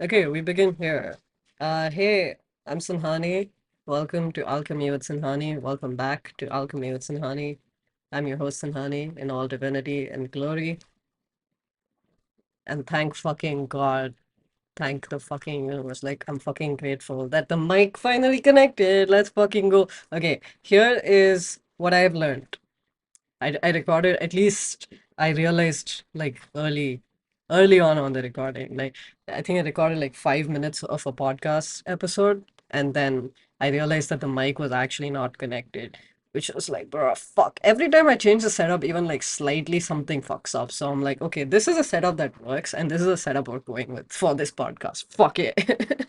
Okay, we begin here. Hey, I'm Sinhani. Welcome to Alchemy with Sinhani. Welcome back to Alchemy with Sinhani. I'm your host, Sinhani, in all divinity and glory. And thank fucking God. Thank the fucking universe. Like, I'm fucking grateful that the mic finally connected. Let's fucking go. Okay, here is what I've learned. I recorded at least I realized like early on the recording. Like I think I recorded like 5 minutes of a podcast episode, and then I realized that the mic was actually not connected. Which was like, bro, fuck. Every time I change the setup, even like slightly something fucks up. So I'm like, okay, this is a setup that works, and this is a setup we're going with for this podcast. Fuck it.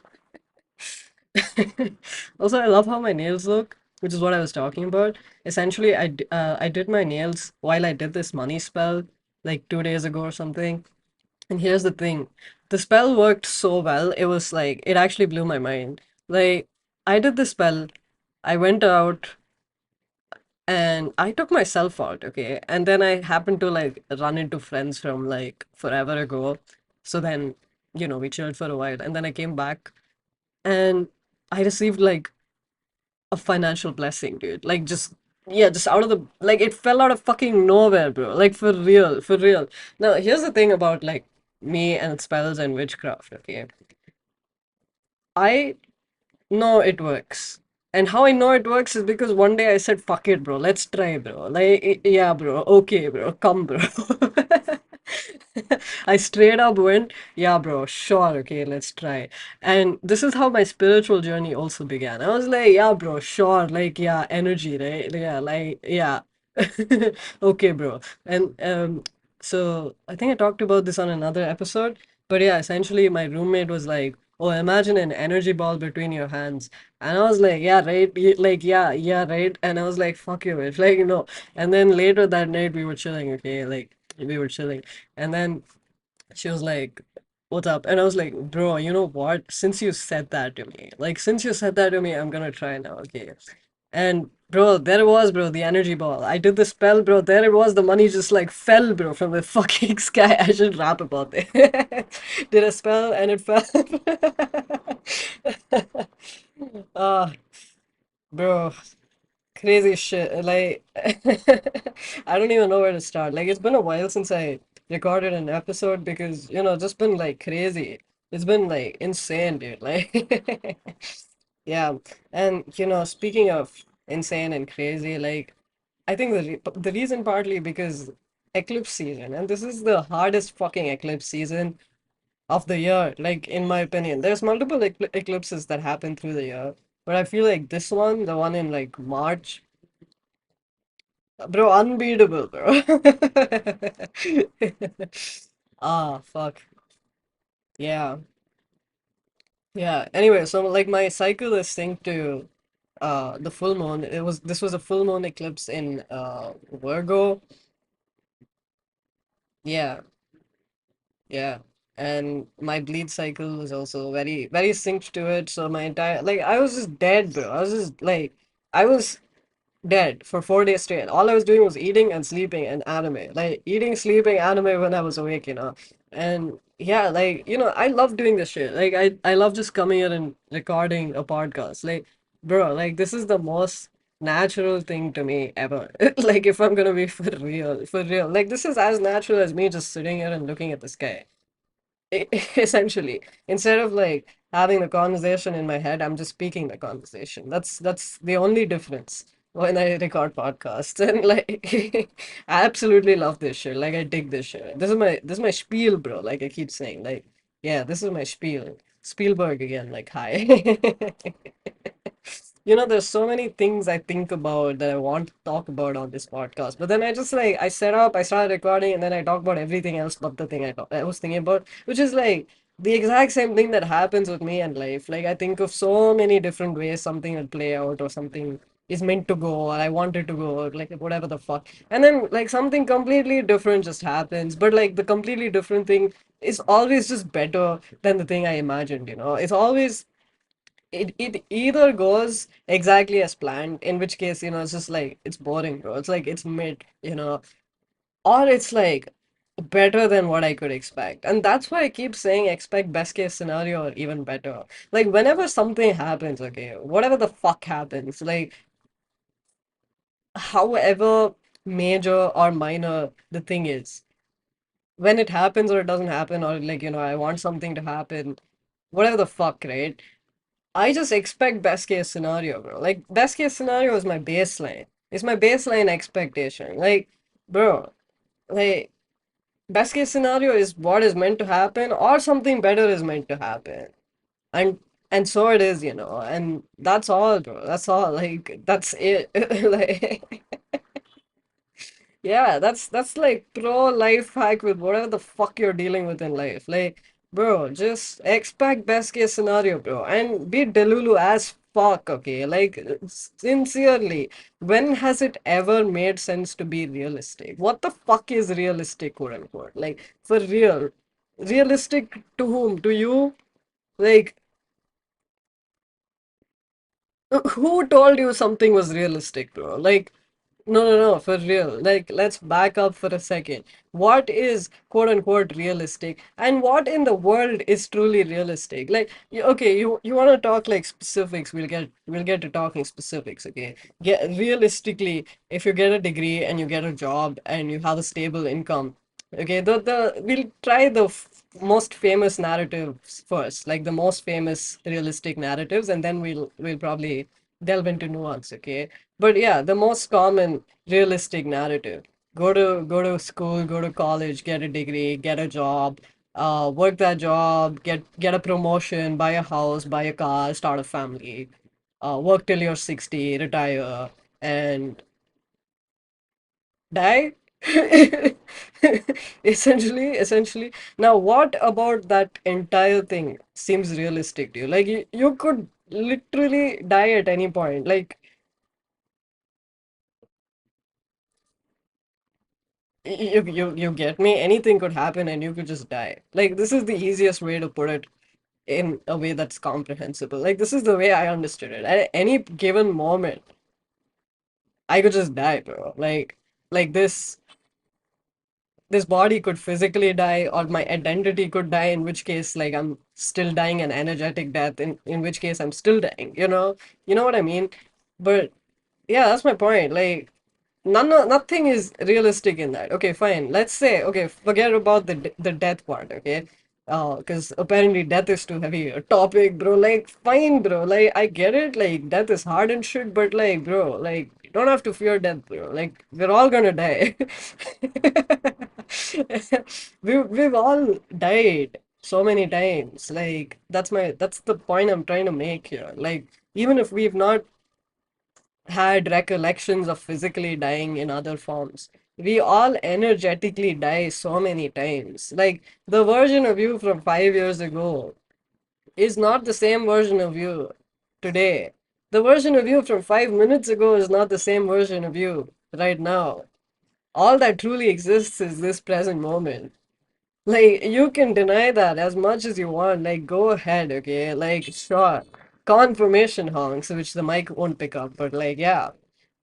Also, I love how my nails look, which is what I was talking about. Essentially, I did my nails while I did this money spell like 2 days ago or something. And here's the thing, the spell worked so well. It was like it actually blew my mind. Like I did the spell, I went out and I took myself out, okay, and then I happened to like run into friends from like forever ago. So then, we chilled for a while, and then I came back and I received like a financial blessing, dude. Like just yeah, just out of the like it fell out of fucking nowhere, bro. Like for real, for real. Now, here's the thing about like me and spells and witchcraft, okay? I know it works. And how I know it works is because one day I said, fuck it, bro. Let's try, bro. Like, yeah, bro. Okay, bro. Come, bro. I straight up went, yeah, bro. Sure. Okay, let's try. And this is how my spiritual journey also began. I was like, yeah, bro. Sure. Like, yeah, energy, right? Yeah, like, yeah. Okay, bro. And so I think I talked about this on another episode. But yeah, essentially, my roommate was like, oh, imagine an energy ball between your hands. And I was like, yeah, right. Like, yeah, yeah, right. And I was like, fuck you, bitch. Like, no. And then later that night, we were chilling, okay? Like, we were chilling. And then she was like, what's up? And I was like, bro, you know what? Since you said that to me, like, since you said that to me, I'm gonna try now, okay? And bro, there it was, bro, the energy ball. I did the spell, bro. There it was. The money just like fell, bro, from the fucking sky. I should rap about it. Did a spell and it fell. Ah, bro, crazy shit. Like, I don't even know where to start. Like, it's been a while since I recorded an episode because, just been like crazy. It's been like insane, dude. Like, yeah. And, speaking of insane and crazy, like, I think the reason partly because eclipse season, and this is the hardest fucking eclipse season of the year, like in my opinion. There's multiple eclipses that happen through the year, but I feel like this one, the one in like March, bro, unbeatable, bro. Ah, fuck. Yeah. Yeah. Anyway, so like my cycle is synced to the full moon. This was a full moon eclipse in Virgo. Yeah. Yeah. And my bleed cycle was also very, very synced to it. So my entire like I was just dead, bro. I was just like I was dead for 4 days straight. All I was doing was eating and sleeping and anime. Like eating, sleeping, anime when I was awake. And yeah, like, I love doing this shit. Like I love just coming here and recording a podcast. Like, bro, like this is the most natural thing to me ever. Like if I'm gonna be for real, for real. Like this is as natural as me just sitting here and looking at the sky. Essentially, instead of like having the conversation in my head, I'm just speaking the conversation. That's the only difference when I record podcasts. And like I absolutely love this shit. Like I dig this shit. This is my spiel, bro. Like I keep saying, like, yeah, this is my spiel. Spielberg again, like hi. There's so many things I think about that I want to talk about on this podcast. But then I just like I set up, I started recording, and then I talk about everything else but the thing I was thinking about, which is like the exact same thing that happens with me and life. Like I think of so many different ways something will play out or something is meant to go or I want it to go or like whatever the fuck. And then like something completely different just happens. But like the completely different thing is always just better than the thing I imagined. It's always it either goes exactly as planned, in which case, it's just like it's boring, bro. It's like it's mid, or it's like better than what I could expect. And that's why I keep saying expect best case scenario or even better. Like whenever something happens, okay, whatever the fuck happens, like however major or minor the thing is, when it happens or it doesn't happen, or like, I want something to happen, whatever the fuck, right? I just expect best case scenario, bro. Like best case scenario is my baseline. It's my baseline expectation. Like, bro, like best case scenario is what is meant to happen or something better is meant to happen. And and so it is, and that's all, bro. That's all. Like that's it. Like yeah, that's like pro life hack with whatever the fuck you're dealing with in life. Like, bro, just expect best case scenario, bro, and be delulu as fuck, okay? Like, sincerely, when has it ever made sense to be realistic? What the fuck is realistic, quote unquote? Like, for real. Realistic to whom? To you? Like, who told you something was realistic, bro? Like, no, no, no, for real. Like, let's back up for a second. What is quote unquote realistic, and what in the world is truly realistic? Like, okay, you want to talk like specifics? We'll get to talking specifics. Okay, get realistically, if you get a degree and you get a job and you have a stable income. Okay, the we'll try the most famous narratives first, like the most famous realistic narratives, and then we'll probably delve into nuance. Okay, but yeah, the most common realistic narrative. Go to school, go to college, get a degree, get a job, work that job, get a promotion, buy a house, buy a car, start a family, work till you're 60, retire, and die. Essentially. Now, what about that entire thing seems realistic to you? Like you could literally die at any point. Like you get me? Anything could happen and you could just die. Like this is the easiest way to put it in a way that's comprehensible. Like this is the way I understood it. At any given moment, I could just die, bro. Like this body could physically die or my identity could die, in which case like I'm still dying an energetic death, in which case I'm still dying, you know what I mean? But yeah, that's my point. Like nothing is realistic in that. Okay, fine. Let's say, okay, forget about the death part, okay? Because apparently death is too heavy a topic, bro. Like, fine, bro. Like, I get it. Like, death is hard and shit, but like, bro, like, you don't have to fear death, bro. Like, we're all gonna die. We've all died so many times. Like, that's the point I'm trying to make here. Like, even if we've not had recollections of physically dying in other forms. We all energetically die so many times. Like the version of you from 5 years ago is not the same version of you today. The version of you from 5 minutes ago is not the same version of you right now. All that truly exists is this present moment. Like, you can deny that as much as you want. Like, go ahead, okay? Like, sure. Confirmation honks, which the mic won't pick up, but like, yeah.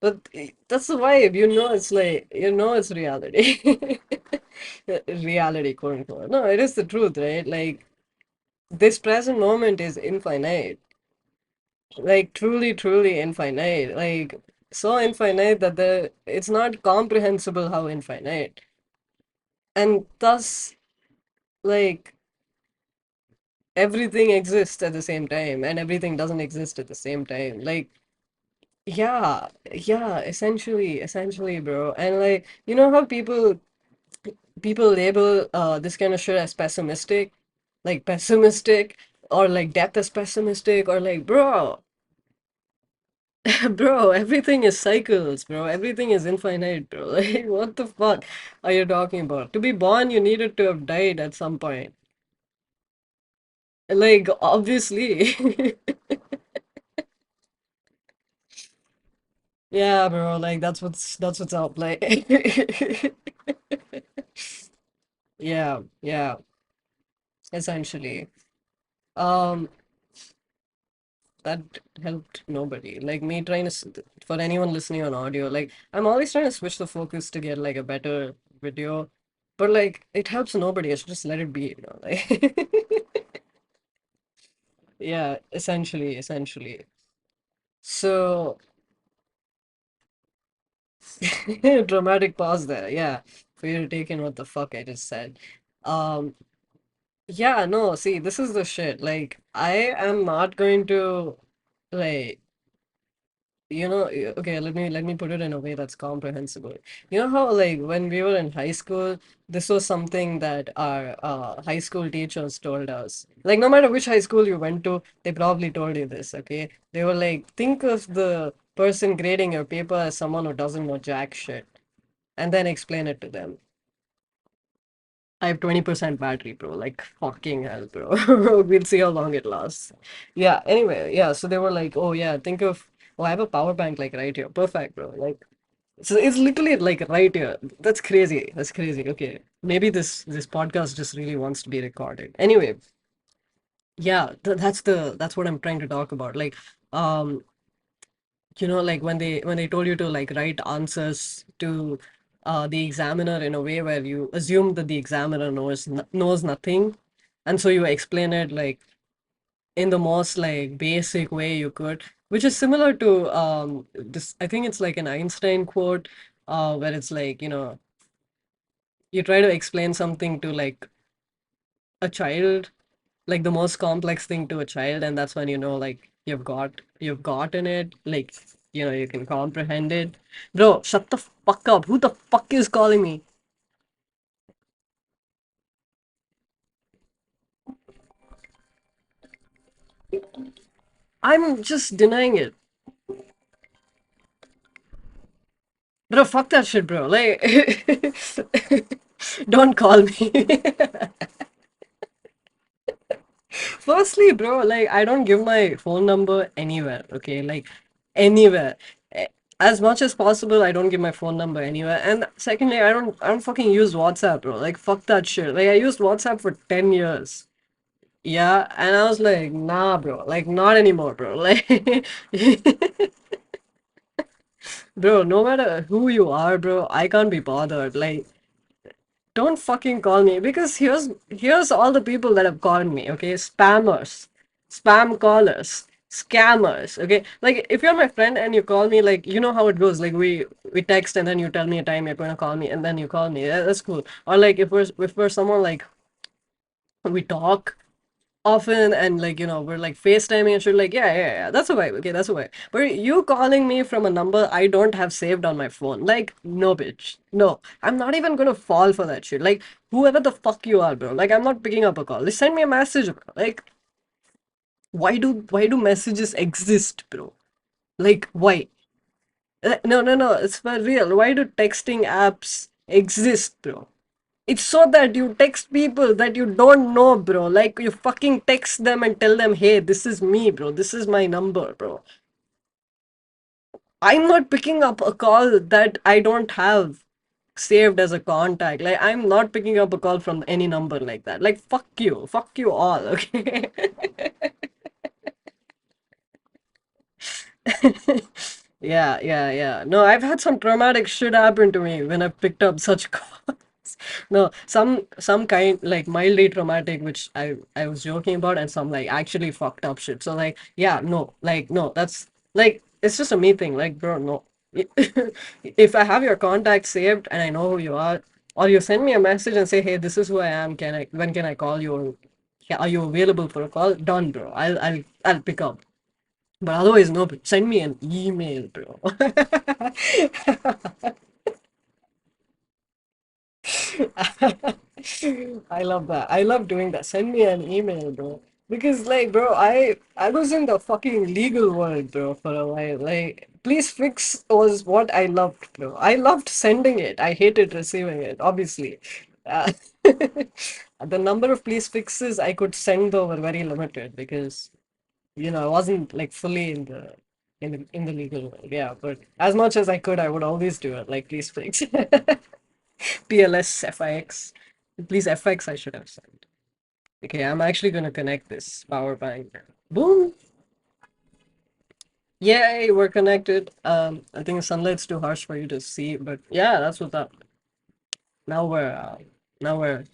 But that's the vibe, it's like, it's reality. Reality, quote unquote. No, it is the truth, right? Like, this present moment is infinite. Like, truly, truly infinite. Like, so infinite that it's not comprehensible how infinite. And thus, like, everything exists at the same time and everything doesn't exist at the same time. Like, yeah, essentially, bro. And like, you know how people label this kind of shit as pessimistic, like pessimistic, or like death is pessimistic, or like, bro, bro, everything is cycles, bro. Everything is infinite, bro. Like, what the fuck are you talking about? To be born, you needed to have died at some point. Like, obviously. Yeah, bro, like that's what's up. Like yeah, essentially. Um, that helped nobody. Like me trying to for anyone listening on audio, like I'm always trying to switch the focus to get like a better video. But like it helps nobody. I should just let it be, you know. Like yeah, essentially. So dramatic pause there, yeah, for you to take in what the fuck I just said. Um, yeah, no, see, this is the shit. Like, I am not going to like okay, let me put it in a way that's comprehensible. You know how like when we were in high school, this was something that our high school teachers told us. Like no matter which high school you went to, they probably told you this, okay? They were like, think of the person grading your paper as someone who doesn't know jack shit, and then explain it to them. I have 20% battery, bro. Like fucking hell, bro. We'll see how long it lasts. Yeah, anyway, yeah, so they were like, oh yeah, think of oh, I have a power bank like right here. Perfect, bro. Like so it's literally like right here. That's crazy. That's crazy. Okay. Maybe this podcast just really wants to be recorded. Anyway, yeah, that's what I'm trying to talk about. Like um like when they told you to like write answers to the examiner in a way where you assume that the examiner knows nothing, and so you explain it like in the most like basic way you could, which is similar to this. I think it's like an Einstein quote, where it's like you try to explain something to like a child, like the most complex thing to a child, and that's when like you've gotten it, like you can comprehend it. Bro, shut the fuck up. Who the fuck is calling me? I'm just denying it. Bro, fuck that shit, bro. Like don't call me. Firstly, bro, like I don't give my phone number anywhere, okay? Like anywhere. Eh, As much as possible, I don't give my phone number anywhere. And secondly, I don't fucking use WhatsApp, bro. Like fuck that shit. Like I used WhatsApp for 10 years. Yeah, and I was like, nah, bro. Like not anymore, bro. Like bro, no matter who you are, bro, I can't be bothered. Like don't fucking call me, because here's all the people that have called me, okay? Spammers, spam callers, scammers, okay? Like if you're my friend and you call me, like you know how it goes. Like we text and then you tell me a time you're gonna call me and then you call me. That's cool. Or like if we're someone like we talk often and like we're like FaceTiming and shit, like yeah, that's a vibe, okay, that's a vibe. But you calling me from a number I don't have saved on my phone, like no, bitch, no, I'm not even gonna fall for that shit. Like whoever the fuck you are, bro, like I'm not picking up a call. Just send me a message, bro. Like why do messages exist, bro? Like why? No, it's for real. Why do texting apps exist, bro? It's so that you text people that you don't know, bro. Like you fucking text them and tell them, hey, this is me, bro. This is my number, bro. I'm not picking up a call that I don't have saved as a contact. Like I'm not picking up a call from any number like that. Like fuck you. Fuck you all, okay? Yeah. No, I've had some traumatic shit happen to me when I picked up such calls. No, some kind like mildly traumatic, which I was joking about, and some like actually fucked up shit. So like, yeah, no, like no, that's like it's just a me thing. Like, bro, no. If I have your contact saved and I know who you are, or you send me a message and say, hey, this is who I am. When can I call you? Or, yeah, are you available for a call? Done, bro. I'll pick up. But otherwise, no, bro. Send me an email, bro. I love that. I love doing that. Send me an email, bro. Because like, bro, I was in the fucking legal world, bro, for a while. Like, please fix was what I loved, bro. I loved sending it. I hated receiving it, obviously. Uh, the number of please fixes I could send though were very limited because I wasn't like fully in the legal world. Yeah, but as much as I could, I would always do it. Like, please fix. PLS FIX. Please FX I should have said. Okay, I'm actually gonna connect this power bank. Boom! Yay, we're connected. I think the sunlight's too harsh for you to see, but yeah, that's what's up. Now we're Now we're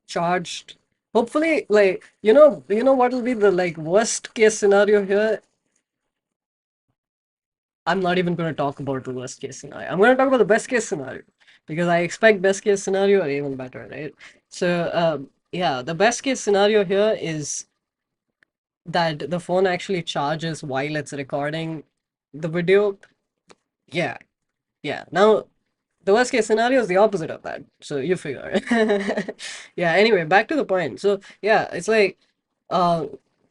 charged. Hopefully, like, what will be the like worst case scenario here? I'm not even going to talk about the worst case scenario. I'm going to talk about the best case scenario because I expect best case scenario or even better, right? So, yeah, the best case scenario here is that the phone actually charges while it's recording the video. Yeah, yeah. Now, the worst case scenario is the opposite of that. So you figure. Yeah, anyway, back to the point. So, yeah, it's like uh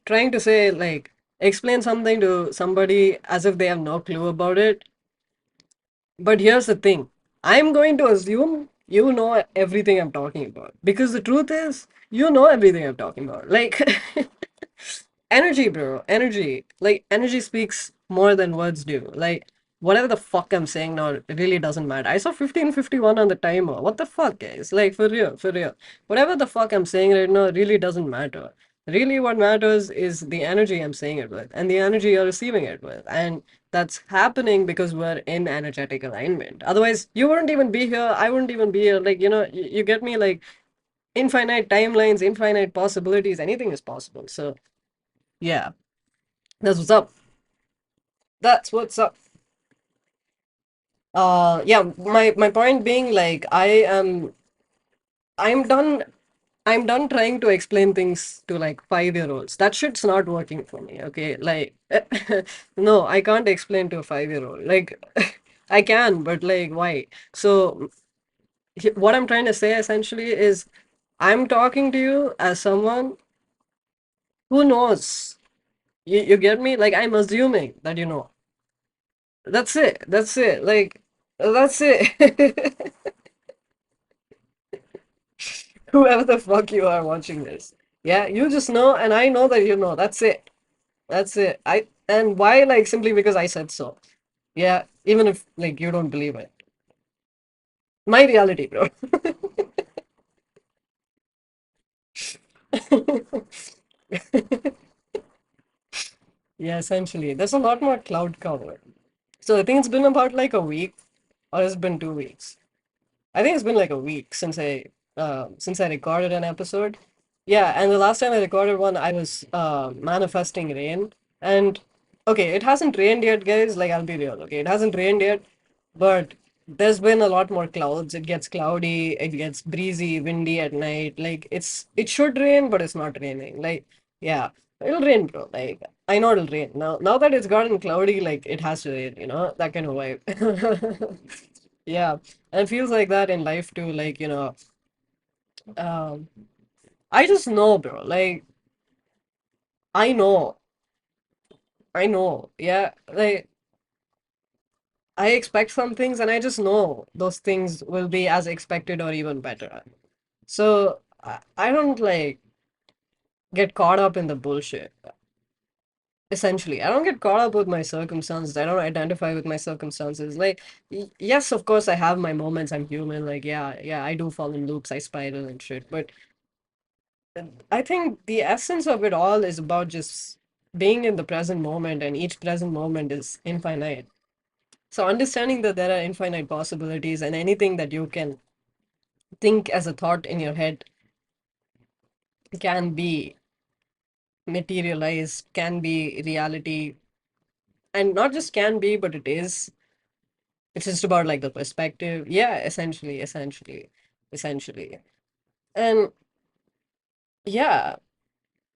trying to say like explain something to somebody as if they have no clue about it. But here's the thing. I'm going to assume you know everything I'm talking about because the truth is you know everything I'm talking about. Like energy, bro. Energy. Like, energy speaks more than words do. Like, whatever the fuck I'm saying now, it really doesn't matter. I saw 15:51 on the timer. What the fuck, guys? Like, for real, for real. Whatever the fuck I'm saying right now, it really doesn't matter. Really, what matters is the energy I'm saying it with and the energy you're receiving it with. And that's happening because we're in energetic alignment. Otherwise, you wouldn't even be here. I wouldn't even be here. Like, you get me? Like, infinite timelines, infinite possibilities, anything is possible. So, yeah. That's what's up. That's what's up. Yeah, my point being like I'm done I'm done trying to explain things to like 5-year-olds. That shit's not working for me, okay? Like no, I can't explain to a 5-year-old. Like I can, but like why? So what I'm trying to say essentially is I'm talking to you as someone who knows. You get me? Like I'm assuming that you know. That's it. That's it. Like that's it. Whoever the fuck you are watching this. Yeah, you just know, and I know that you know. That's it. That's it. And why? Like simply because I said so. Yeah, even if like you don't believe it. My reality, bro. Yeah, essentially. There's a lot more cloud cover. So I think it's been about like a week, or it's been 2 weeks. I think it's been like a week since I recorded an episode. Yeah, and the last time I recorded one, I was manifesting rain. And okay, it hasn't rained yet, guys. Like I'll be real. Okay, it hasn't rained yet, but there's been a lot more clouds. It gets cloudy, it gets breezy, windy at night. Like it should rain, but it's not raining. Like yeah, it'll rain, bro. Like I know it'll rain. Now that it's gotten cloudy, like it has to rain. That kind of vibe. Yeah, and it feels like that in life too. Like, um, I just know, bro. Like, I know, I know. Yeah, like, I expect some things and I just know those things will be as expected or even better. So, I don't like get caught up in the bullshit. Essentially, I don't get caught up with my circumstances. I don't identify with my circumstances. Like, yes, of course, I have my moments. I'm human. Like, yeah, yeah, I do fall in loops. I spiral and shit. But I think the essence of it all is about just being in the present moment, and each present moment is infinite. So, understanding that there are infinite possibilities, and anything that you can think as a thought in your head can be materialized, can be reality, and not just can be, but it is. It's just about like the perspective. Yeah, essentially. And yeah,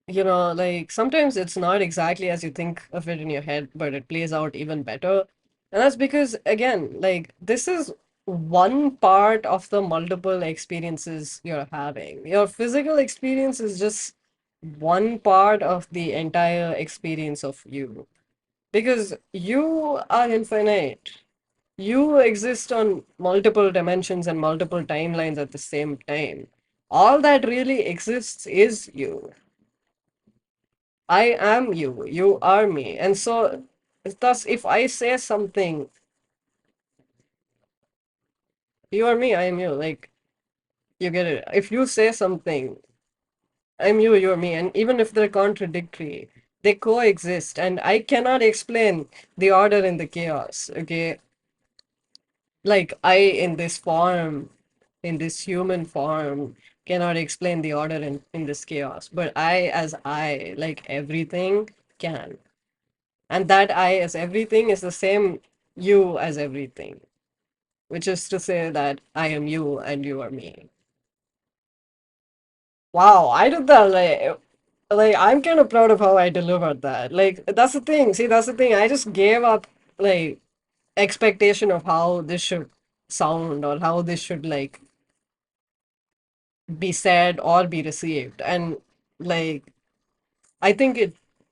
like sometimes it's not exactly as you think of it in your head, but it plays out even better. And that's because, again, like this is one part of the multiple experiences you're having. Your physical experience is just one part of the entire experience of you. Because you are infinite. You exist on multiple dimensions and multiple timelines at the same time. All that really exists is you. I am you, you are me. And so, thus, if I say something, you are me, I am you, like, you get it. If you say something, I'm you, you're me, and even if they're contradictory, they coexist, and I cannot explain the order in the chaos, okay? Like, I in this form. in this human form cannot explain the order in this chaos. But I, as I, like everything, can. And that I, as everything, is the same you as everything, which is to say that I am you and you are me. Wow, I did that like I'm kind of proud of how I delivered that. Like that's the thing. See, that's the thing. I just gave up like expectation of how this should sound or how this should like be said or be received. And like I think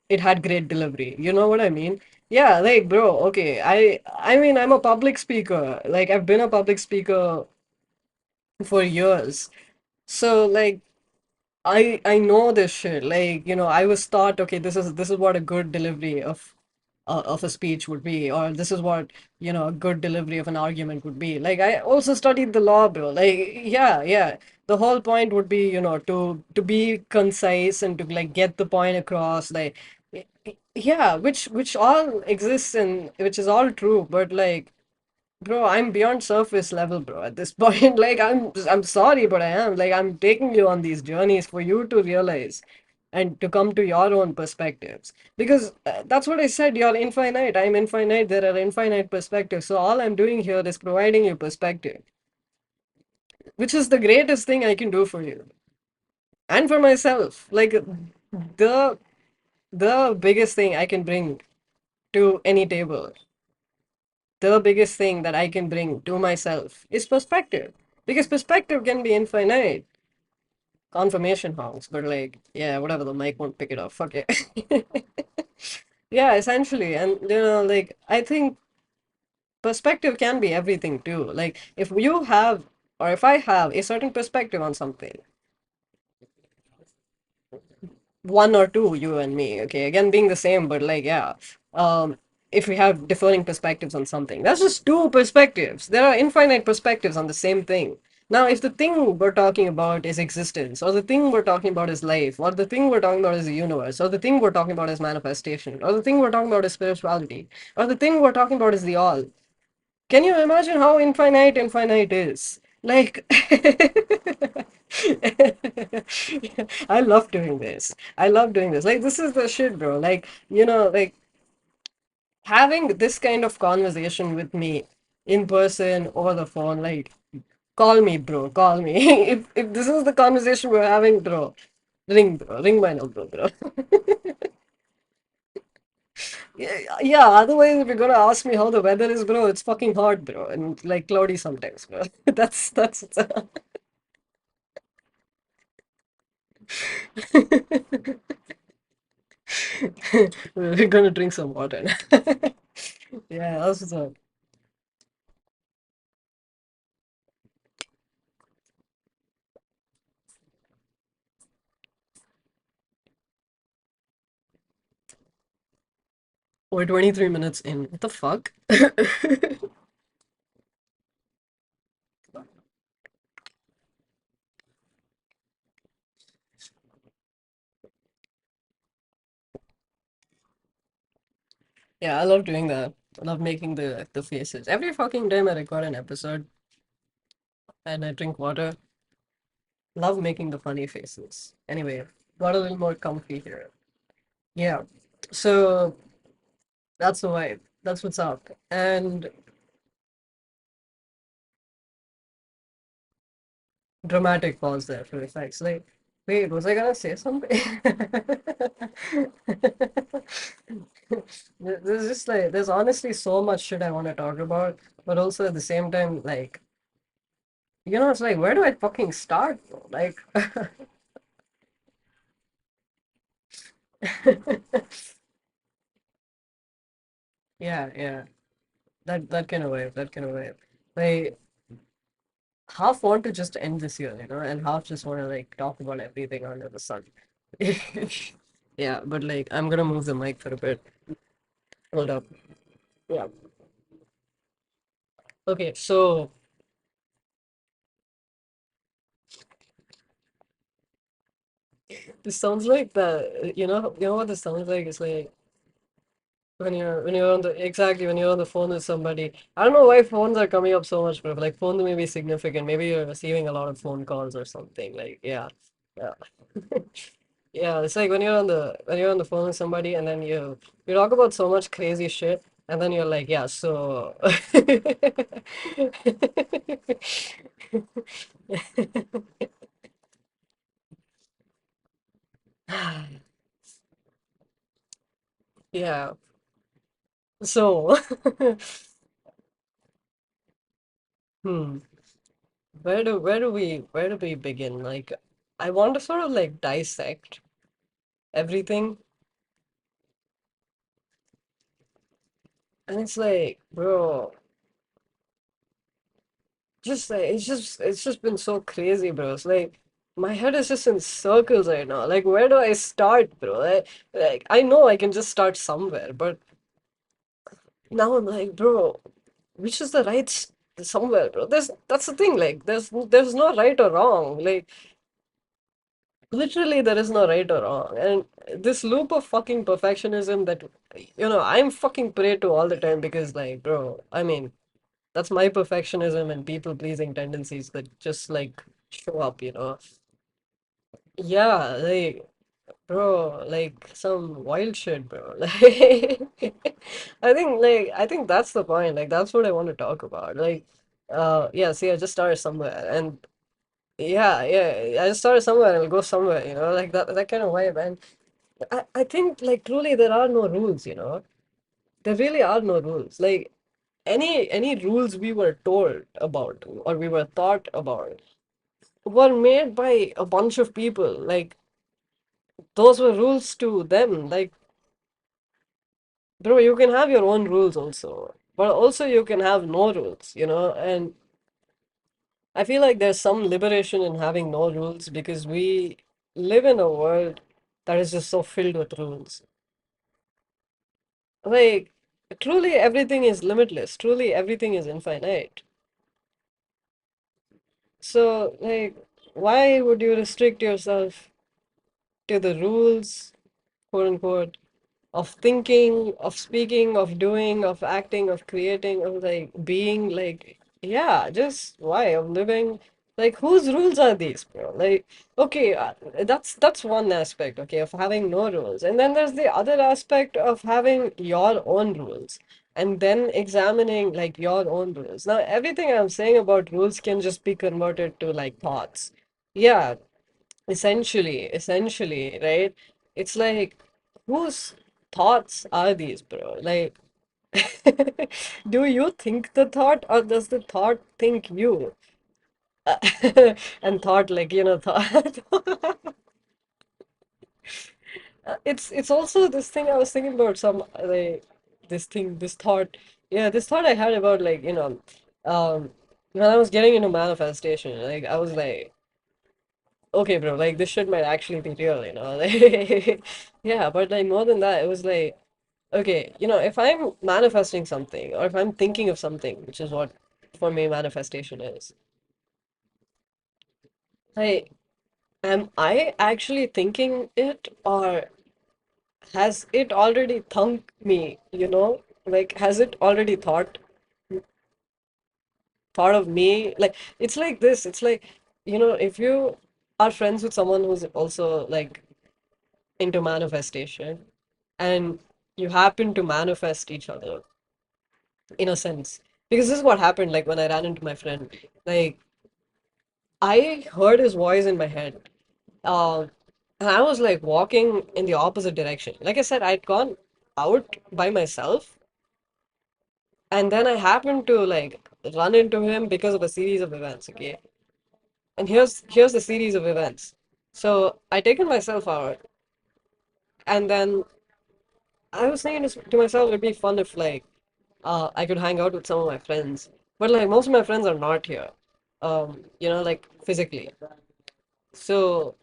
it had great delivery. You know what I mean? Yeah, like bro, okay. I mean I'm a public speaker. Like I've been a public speaker for years. So like I know this shit. Like, you know, I was taught, okay, this is what a good delivery of a speech would be, or this is what, you know, a good delivery of an argument would be. Like I also studied the law, bro. Like, yeah, yeah. The whole point would be, you know, to be concise and to like get the point across. Like, yeah, which all exists and which is all true, but like bro, I'm beyond surface level, bro, at this point. Like I'm sorry, but I am. Like I'm taking you on these journeys for you to realize and to come to your own perspectives. Because that's what I said, you're infinite, I'm infinite, there are infinite perspectives. So all I'm doing here is providing you perspective, which is the greatest thing I can do for you and for myself. Like the the biggest thing I can bring to any table, the biggest thing that I can bring to myself is perspective. Because perspective can be infinite. Confirmation honks, but like, yeah, whatever, the mic won't pick it up. Fuck it. Yeah, essentially. And, you know, like, I think perspective can be everything too. Like, if you have, or if I have a certain perspective on something, one or two, you and me, okay, again being the same, but like, yeah, um if we have differing perspectives on something, that's just two perspectives. There are infinite perspectives on the same thing. Now if the thing we're talking about is existence, or the thing we're talking about is life, or the thing we're talking about is the universe, or the thing we're talking about is manifestation, or the thing we're talking about is spirituality, or the thing we're talking about is the all, can you imagine how infinite is? Like, I love doing this. I love doing this. Like, this is the shit, bro. Like, you know, like having this kind of conversation with me in person over the phone, like, call me, bro. Call me. If this is the conversation we're having, bro. Ring my number, bro. Yeah, yeah, otherwise, if you're gonna ask me how the weather is, bro, it's fucking hot, bro, and like cloudy sometimes, bro. That's we're gonna drink some water. Yeah, that's what's up. We're 23 minutes in. What the fuck? Yeah, I love doing that. I love making the faces. Every fucking time I record an episode and I drink water, love making the funny faces. Anyway, got a little more comfy here. Yeah. So that's the vibe. That's what's up. And dramatic pause there for effects. Like, wait, was I gonna say something? There's just like, there's honestly so much shit I want to talk about, but also at the same time, like, you know, it's like, where do I fucking start, bro? Like, yeah, yeah, that kind of way, that kind of way. Like, half want to just end this year, you know, and half just want to like talk about everything under the sun. Yeah, but like, I'm gonna move the mic for a bit. Hold up. Yeah. Okay, so this sounds like the, you know what this sounds like? It's like when you're on the exactly when you're on the phone with somebody. I don't know why phones are coming up so much, but like phones may be significant. Maybe you're receiving a lot of phone calls or something. Like yeah, yeah, yeah. It's like when you're on the phone with somebody and then you talk about so much crazy shit, and then you're like, yeah, so yeah. So hmm, where do we begin? Like, I want to sort of like dissect everything. And it's like, bro, just like it's just been so crazy, bro. It's like my head is just in circles right now. Like, where do I start, bro? Like I know I can just start somewhere, but now I'm like, bro, which is the right somewhere, bro? That's the thing. Like, there's no right or wrong. Like, literally, there is no right or wrong. And this loop of fucking perfectionism that I'm fucking prey to all the time because, like, bro, I mean. That's my perfectionism and people pleasing tendencies that just like show up. Yeah, like bro, like some wild shit, bro. I think that's the point. Like that's what I want to talk about. Like yeah, see I just started somewhere and yeah, I just started somewhere and I'll go somewhere, like that kind of vibe. And I think like truly there are no rules. There really are no rules. Like any rules we were told about or we were taught about were made by a bunch of people. Like those were rules to them. Like, bro, you can have your own rules also, but also you can have no rules. And I feel like there's some liberation in having no rules because we live in a world that is just so filled with rules. Like, truly everything is limitless, truly everything is infinite. So, like, why would you restrict yourself to the rules, quote unquote, of thinking, of speaking, of doing, of acting, of creating, of like being? Like, yeah, just why? Of living? Like, whose rules are these, bro? Like, okay, that's one aspect, okay, of having no rules. And then there's the other aspect of having your own rules. And then examining like your own rules. Now, everything I'm saying about rules can just be converted to like thoughts. Yeah, essentially, right? It's like, whose thoughts are these, bro? Like, do you think the thought or does the thought think you? And thought, like, thought. It's also this thing I was thinking about like, this thought. Yeah, this thought I had about, like, um, when I was getting into manifestation, like, I was like, okay, bro, like this shit might actually be real. Like, yeah, but like more than that, it was like, okay, if I'm manifesting something or if I'm thinking of something, which is what for me manifestation is, like, am I actually thinking it or has it already thunk me? Like, has it already thought of me? Like, it's like this. It's like, if you are friends with someone who's also like into manifestation and you happen to manifest each other in a sense, because this is what happened like when I ran into my friend. Like, I heard his voice in my head, um and I was like walking in the opposite direction. Like I said, I'd gone out by myself, and then I happened to like run into him because of a series of events. Okay, and here's the series of events. So I taken myself out, and then I was thinking to myself, it'd be fun if like I could hang out with some of my friends. But like most of my friends are not here, like physically. So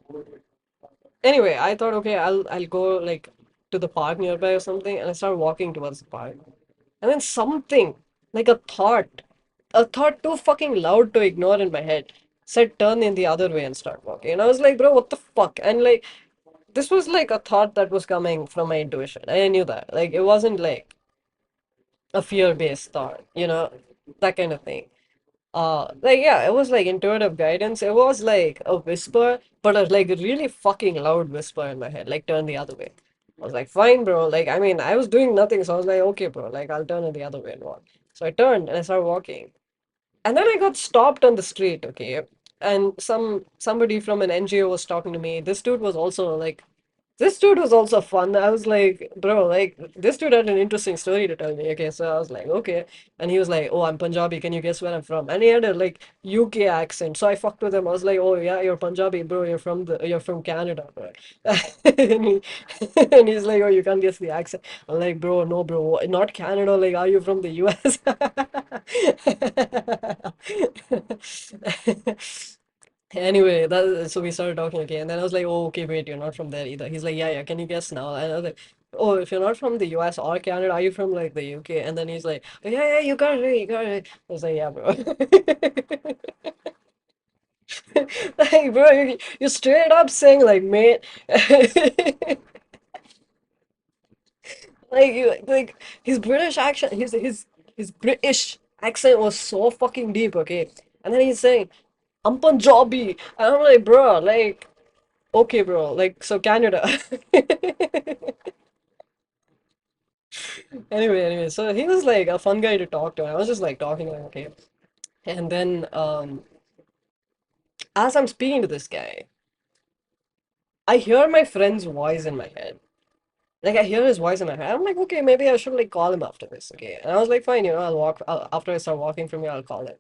anyway, I thought, okay, I'll go like to the park nearby or something, and I started walking towards the park. And then something, like a thought too fucking loud to ignore in my head, said turn in the other way and start walking. And I was like, bro, what the fuck? And like this was like a thought that was coming from my intuition. I knew that. Like it wasn't like a fear-based thought, that kind of thing. Like yeah, it was like intuitive guidance. It was like a whisper, but a like really fucking loud whisper in my head, like turn the other way. I was like, fine, bro. Like, I mean, I was doing nothing, so I was like, okay, bro. Like, I'll turn it the other way and walk. So I turned and I started walking. And then I got stopped on the street, okay? And somebody from an NGO was talking to me. This dude was also fun. I was like, bro, like this dude had an interesting story to tell me. Okay, so I was like, okay. And he was like, oh, I'm Punjabi. Can you guess where I'm from? And he had a like UK accent. So I fucked with him. I was like, oh yeah, you're Punjabi, bro. You're from Canada, bro. and, he, and he's like, oh, you can't guess the accent. I'm like, bro, no, bro, not Canada. Like, are you from the US? Anyway, so we started talking again, and then I was like, "Oh, okay, wait, you're not from there either." He's like, "Yeah, yeah, can you guess now?" And I was like, "Oh, if you're not from the US or Canada, are you from like the UK?" And then he's like, "Yeah, yeah, you got it, right, you got it, right." I was like, "Yeah, bro." Like, bro, you straight up saying like, "Mate," like his British accent, his British accent was so fucking deep, okay. And then he's saying, "I'm Punjabi," and I'm like, "Bro, like." Okay, bro. Like, so Canada. Anyway, so he was like a fun guy to talk to. I was just like talking like, okay. And then as I'm speaking to this guy, I hear my friend's voice in my head. Like I hear his voice in my head. I'm like, okay, maybe I should like call him after this, okay? And I was like, fine, after I start walking from here, I'll call him.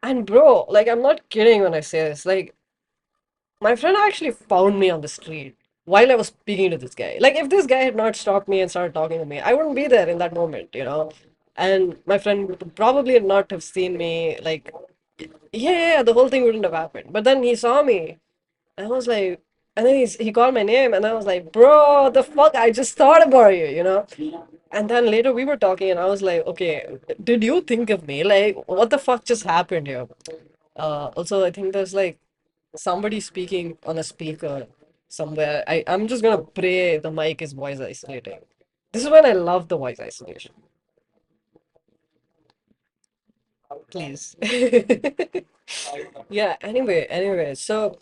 And bro, like I'm not kidding when I say this. Like my friend actually found me on the street while I was speaking to this guy. Like, if this guy had not stopped me and started talking to me, I wouldn't be there in that moment. And my friend would probably not have seen me. Like, yeah, the whole thing wouldn't have happened. But then he saw me, and I was like, and then he called my name, and I was like, bro, the fuck, I just thought about you. And then later we were talking, and I was like, okay, did you think of me? Like, what the fuck just happened here? Also, I think there's like somebody speaking on a speaker somewhere. I'm just gonna pray the mic is voice isolating. This is when I love the voice isolation. Please. Yeah, anyway, so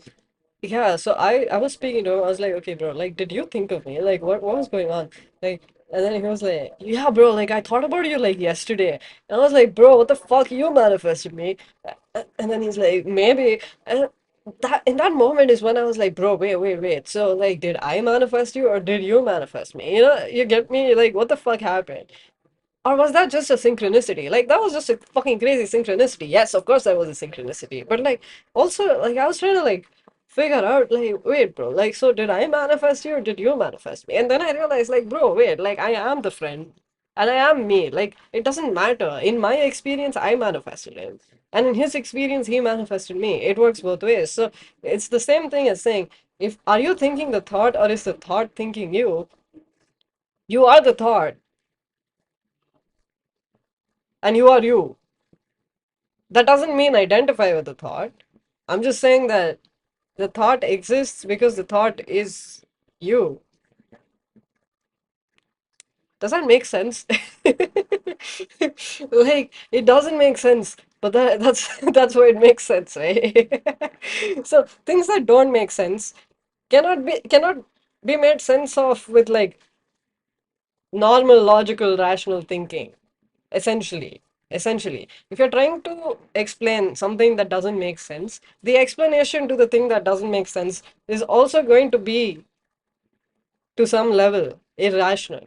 yeah, so I was speaking to him. I was like, okay, bro, like, did you think of me? Like, what was going on? Like, and then he was like, yeah, bro, like, I thought about you like yesterday. And I was like, bro, what the fuck? You manifested me. And then he's like, maybe. And that in that moment is when I was like, bro, wait. So, like, did I manifest you or did you manifest me? You get me? Like, what the fuck happened? Or was that just a synchronicity? Like that was just a fucking crazy synchronicity. Yes, of course that was a synchronicity. But like also like I was trying to like figure out like wait bro, like so did I manifest you or did you manifest me? And then I realized like bro, wait, like I am the friend and I am me. Like it doesn't matter. In my experience I manifested him. And in his experience he manifested me. It works both ways. So it's the same thing as saying if are you thinking the thought or is the thought thinking you? You are the thought and you are you. That doesn't mean identify with the thought. I'm just saying that the thought exists because the thought is you. Does that make sense? Like it doesn't make sense, but that's that's why it makes sense, right? So things that don't make sense cannot be made sense of with like normal logical rational thinking. Essentially, if you're trying to explain something that doesn't make sense, the explanation to the thing that doesn't make sense is also going to be to some level irrational.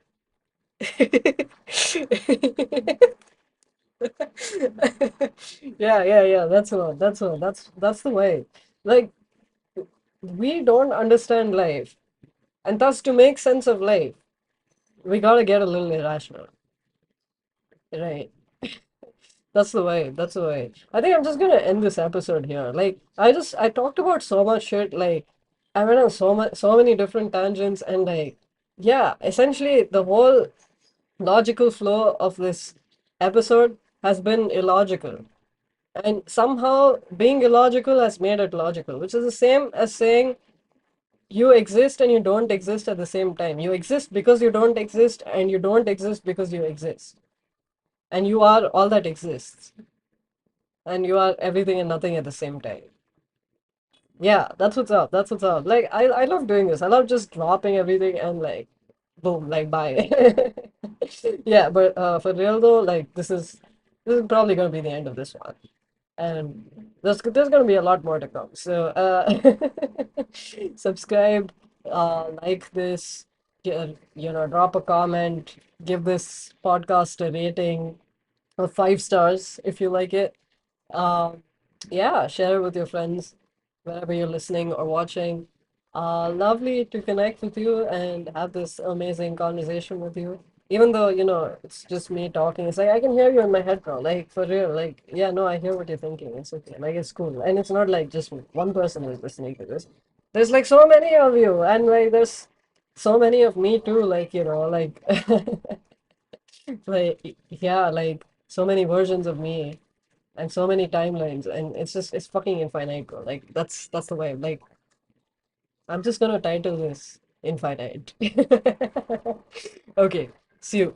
Yeah, that's the way. Like we don't understand life, and thus to make sense of life we gotta get a little irrational, right? That's the way. That's the way. I think I'm just gonna end this episode here. Like, I talked about so much shit. Like, I went on so many different tangents, and like, yeah, essentially the whole logical flow of this episode has been illogical, and somehow being illogical has made it logical, which is the same as saying you exist and you don't exist at the same time. You exist because you don't exist, and you don't exist because you exist. And you are all that exists. And you are everything and nothing at the same time. Yeah, that's what's up. That's what's up. Like I love doing this. I love just dropping everything and like boom, like bye. Yeah, but for real though, like this is probably gonna be the end of this one. And there's gonna be a lot more to come. So subscribe, like this, drop a comment, give this podcast a rating of 5 stars if you like it. Um, yeah, share it with your friends wherever you're listening or watching. Lovely to connect with you and have this amazing conversation with you. Even though, it's just me talking, it's like I can hear you in my head, bro. Like, for real. Like, yeah, no, I hear what you're thinking. It's okay. Like, it's cool. And it's not like just one person is listening to this. There's like so many of you, and like, there's so many of me too. Like, like, like, yeah, like, so many versions of me and so many timelines, and it's fucking infinite, bro. Like that's the way. Like I'm just gonna title this Infinite. Okay, see you.